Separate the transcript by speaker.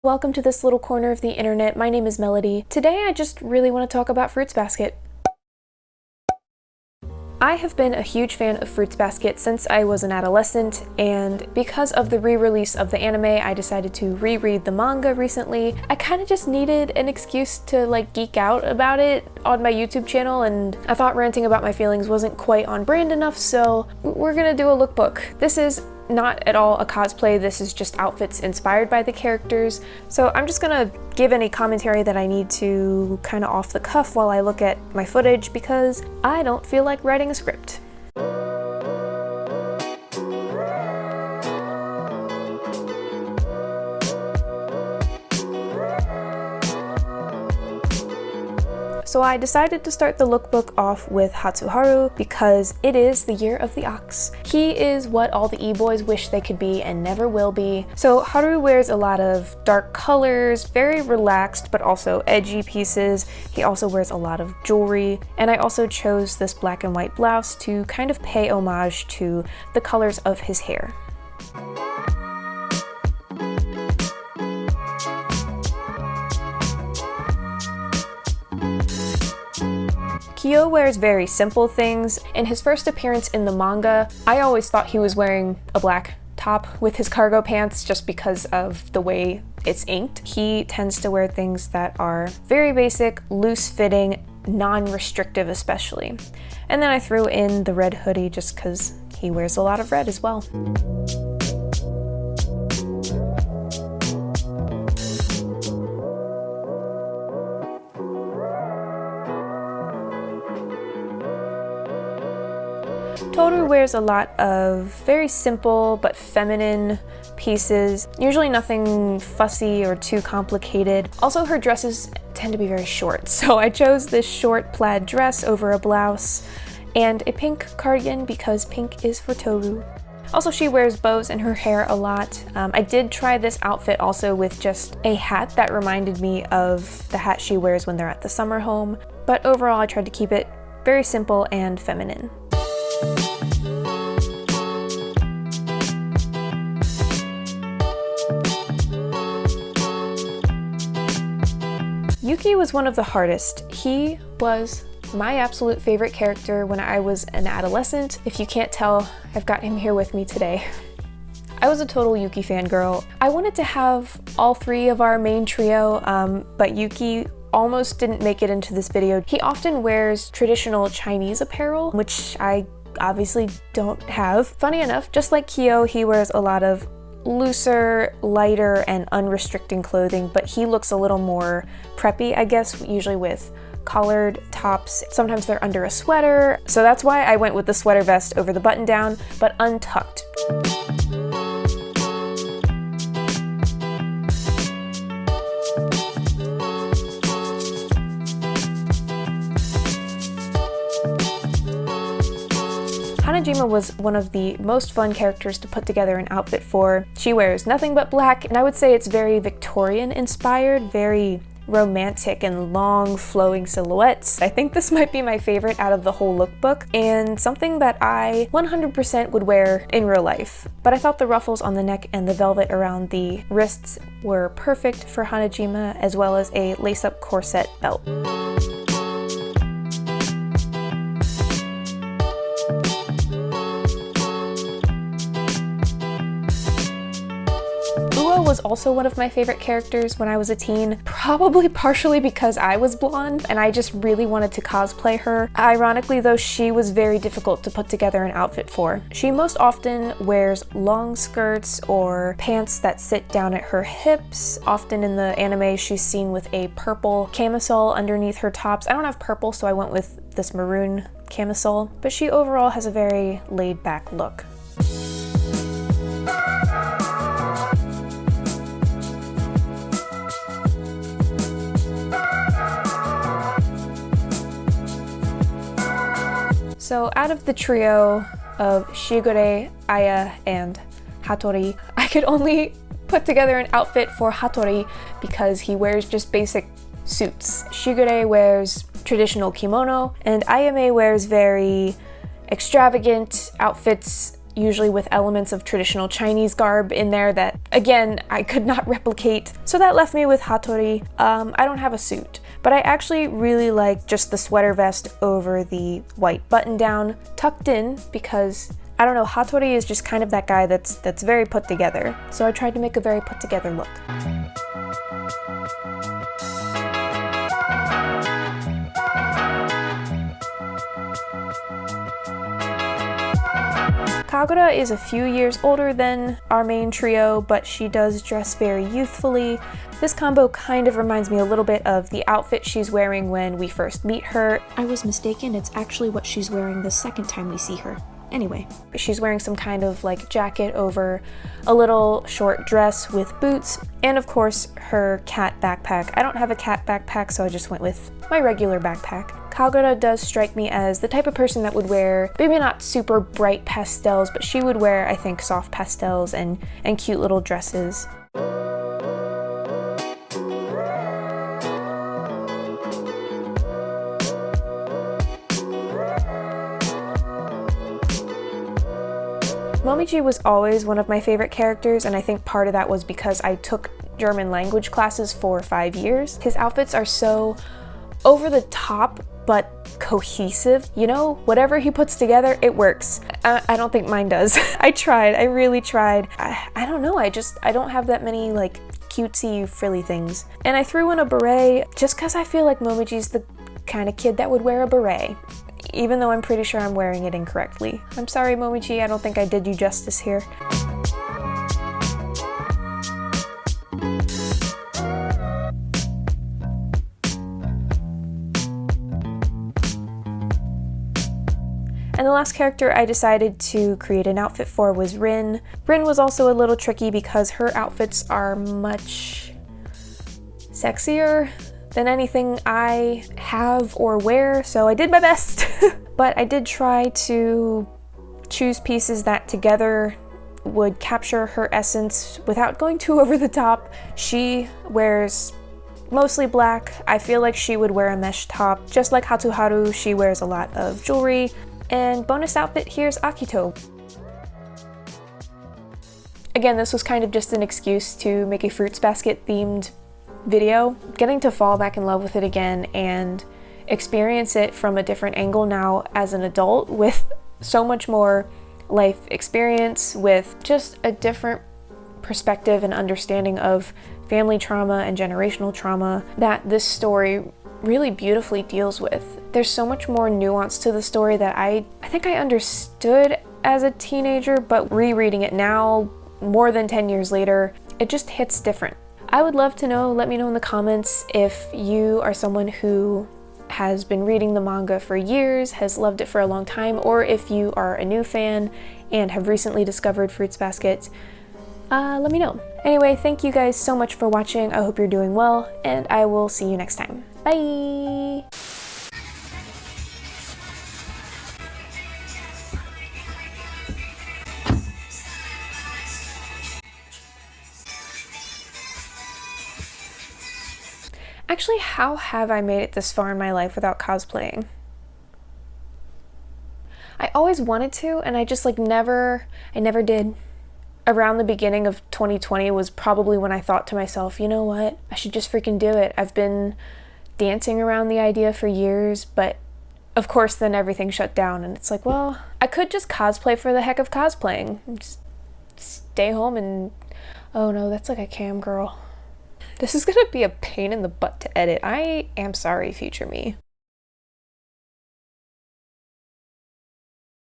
Speaker 1: Welcome to this little corner of the internet. My name is Melody. Today I just really want to talk about Fruits Basket. I have been a huge fan of Fruits Basket since I was an adolescent, and because of the re-release of the anime, I decided to reread the manga recently. I kind of just needed an excuse to geek out about it on my YouTube channel, and I thought ranting about my feelings wasn't quite on brand enough, so we're gonna do a lookbook. This is not at all a cosplay, this is just outfits inspired by the characters. So I'm just gonna give any commentary that I need to kind of off the cuff while I look at my footage because I don't feel like writing a script. So I decided to start the lookbook off with Hatsuharu because it is the year of the ox. He is what all the e-boys wish they could be and never will be. So Haru wears a lot of dark colors, very relaxed but also edgy pieces. He also wears a lot of jewelry, and I also chose this black and white blouse to kind of pay homage to the colors of his hair. Kyo wears very simple things. In his first appearance in the manga, I always thought he was wearing a black top with his cargo pants just because of the way it's inked. He tends to wear things that are very basic, loose-fitting, non-restrictive especially. And then I threw in the red hoodie just because he wears a lot of red as well. Tohru wears a lot of very simple but feminine pieces, usually nothing fussy or too complicated. Also, her dresses tend to be very short, so I chose this short plaid dress over a blouse and a pink cardigan because pink is for Tohru. Also, she wears bows in her hair a lot. I did try this outfit also with just a hat that reminded me of the hat she wears when they're at the summer home, but overall I tried to keep it very simple and feminine. Yuki was one of the hardest. He was my absolute favorite character when I was an adolescent. If you can't tell, I've got him here with me today. I was a total Yuki fangirl. I wanted to have all three of our main trio, but Yuki almost didn't make it into this video. He often wears traditional Chinese apparel, which I obviously don't have. Funny enough, just like Kyo, he wears a lot of looser, lighter, and unrestricting clothing, but he looks a little more preppy, I guess, usually with collared tops. Sometimes they're under a sweater, so that's why I went with the sweater vest over the button down, but untucked. Hanajima was one of the most fun characters to put together an outfit for. She wears nothing but black, and I would say it's very Victorian inspired, very romantic and long flowing silhouettes. I think this might be my favorite out of the whole lookbook, and something that I 100% would wear in real life. But I thought the ruffles on the neck and the velvet around the wrists were perfect for Hanajima, as well as a lace-up corset belt. Was also one of my favorite characters when I was a teen, probably partially because I was blonde and I just really wanted to cosplay her. Ironically though, she was very difficult to put together an outfit for. She most often wears long skirts or pants that sit down at her hips. Often in the anime she's seen with a purple camisole underneath her tops. I don't have purple, so I went with this maroon camisole, but she overall has a very laid-back look. So out of the trio of Shigure, Aya, and Hatori, I could only put together an outfit for Hatori because he wears just basic suits. Shigure wears traditional kimono, and Ayame wears very extravagant outfits usually with elements of traditional Chinese garb in there that, again, I could not replicate. So that left me with Hatori. I don't have a suit, but I actually really like just the sweater vest over the white button down tucked in because, I don't know, Hatori is just kind of that guy that's very put together. So I tried to make a very put together look. Kagura is a few years older than our main trio, but she does dress very youthfully. This combo kind of reminds me a little bit of the outfit she's wearing when we first meet her. I was mistaken, it's actually what she's wearing the second time we see her. Anyway, she's wearing some kind of like jacket over a little short dress with boots, and of course her cat backpack. I don't have a cat backpack, so I just went with my regular backpack. Kagura does strike me as the type of person that would wear maybe not super bright pastels, but she would wear, I think, soft pastels and cute little dresses. Momiji was always one of my favorite characters, and I think part of that was because I took German language classes for 5 years. His outfits are so over the top but cohesive. You know, whatever he puts together, it works. I don't think mine does. I tried, I really tried. I don't know, I don't have that many like cutesy frilly things. And I threw in a beret just because I feel like Momiji's the kind of kid that would wear a beret, even though I'm pretty sure I'm wearing it incorrectly. I'm sorry, Momiji, I don't think I did you justice here. And the last character I decided to create an outfit for was Rin. Rin was also a little tricky because her outfits are much sexier than anything I have or wear, so I did my best. But I did try to choose pieces that together would capture her essence without going too over the top. She wears mostly black. I feel like she would wear a mesh top. Just like Hatsuharu, she wears a lot of jewelry. And bonus outfit, here's Akito. Again, this was kind of just an excuse to make a fruits basket themed video. Getting to fall back in love with it again and experience it from a different angle now as an adult with so much more life experience, with just a different perspective and understanding of family trauma and generational trauma that this story really beautifully deals with. There's so much more nuance to the story that I think I understood as a teenager, but rereading it now, more than 10 years later, it just hits different. I would love to know, let me know in the comments if you are someone who has been reading the manga for years, has loved it for a long time, or if you are a new fan and have recently discovered Fruits Basket. Let me know. Anyway, thank you guys so much for watching. I hope you're doing well, and I will see you next time. Bye! Actually, how have I made it this far in my life without cosplaying? I always wanted to, and I just like I never did. Around the beginning of 2020 was probably when I thought to myself, you know what, I should just freaking do it. I've been dancing around the idea for years, but of course then everything shut down, and it's like, well, I could just cosplay for the heck of cosplaying. Just stay home and, oh no, that's like a cam girl. This is gonna be a pain in the butt to edit. I am sorry, future me.